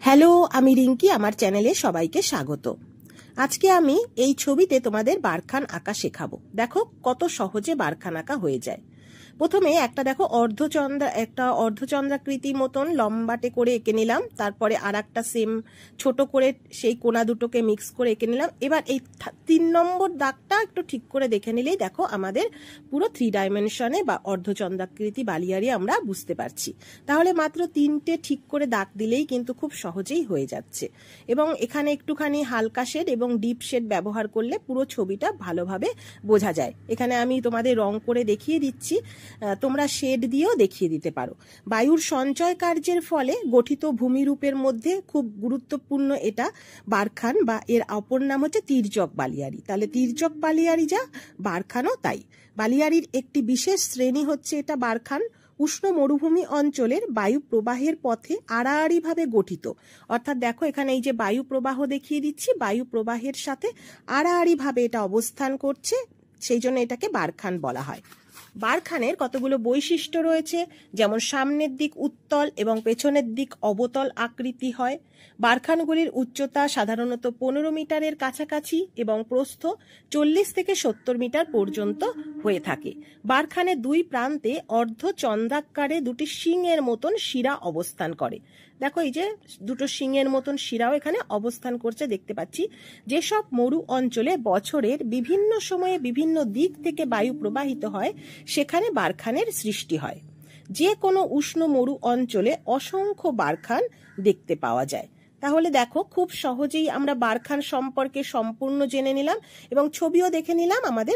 Hello, আমি রিঙ্কি। আমার চ্যানেলে সবাইকে স্বাগত। আজকে আমি এই ছবিতে তোমাদের বারখান আঁকা শেখাবো। দেখো কত সহজে বারখান আঁকা হয়ে যায়। প্রথমে একটা দেখো অর্ধচন্দ্রাকৃতি মতন লম্বাটে করে এঁকে নিলাম। তারপরে আর একটা সেম ছোট করে সেই কোনা দুটোকে মিক্স করে এঁকে নিলাম। এবার এই 3 নম্বর দাগটা একটু ঠিক করে দেখে নিলেই দেখো আমাদের পুরো 3 ডাইমেনশনে বা অর্ধচন্দ্রাকৃতি বালিয়ারি আমরা বুঝতে পারছি। তাহলে মাত্র 3টে ঠিক করে দাগ দিলেই কিন্তু খুব সহজেই হয়ে যাচ্ছে। এবং এখানে একটুখানি হালকা শেড এবং ডিপ শেড ব্যবহার করলে পুরো ছবিটা ভালোভাবে বোঝা যায়। এখানে আমি তোমাদের রং করে দেখিয়ে দিচ্ছি, তোমরা শেড দিয়েও দেখিয়ে দিতে পারো। বায়ুর সঞ্চয় কার্যের ফলে গঠিত ভূমিরূপের মধ্যে খুব গুরুত্বপূর্ণ এটা বারখান, বা এর অপর নাম হচ্ছে তির্যক বালিয়ারি। তাহলে তির্যক বালিয়ারি যা, বারখানও তাই। বালিয়ারির একটি বিশেষ শ্রেণী হচ্ছে এটা বারখান। উষ্ণ মরুভূমি অঞ্চলের বায়ু প্রবাহের পথে আড়াআড়িভাবে গঠিত। অর্থাৎ দেখো এখানে এই যে বায়ু প্রবাহ দেখিয়ে দিচ্ছি, বায়ু প্রবাহের সাথে আড়াআড়িভাবে এটা অবস্থান করছে, সেই জন্য এটাকে বারখান বলা হয়। বারখানের কতগুলো বৈশিষ্ট্য রয়েছে, যেমন সামনের দিক উত্তল এবং পেছনের দিক অবতল আকৃতি হয়। বারখানগুলির উচ্চতা সাধারণত 15 মিটারের কাছাকাছি এবং প্রস্থ 40 থেকে 70 মিটার পর্যন্ত হয়ে থাকে। বারখানের 2 প্রান্তে অর্ধচন্দ্রাকারে 2টি শিংয়ের মতন শিরা অবস্থান করে। দেখো এই যে দুটো শিংয়ের মতন শিরাও এখানে অবস্থান করছে দেখতে পাচ্ছি। যেসব মরু অঞ্চলে বছরের বিভিন্ন সময়ে বিভিন্ন দিক থেকে বায়ু প্রবাহিত হয়, সেখানে বারখানের সৃষ্টি হয়। যে কোনো উষ্ণ মরু অঞ্চলে অসংখ্য বারখান দেখতে পাওয়া যায়। তাহলে দেখো খুব সহজেই আমরা বারখান সম্পর্কে সম্পূর্ণ জেনে নিলাম এবং ছবিও দেখে নিলাম আমাদের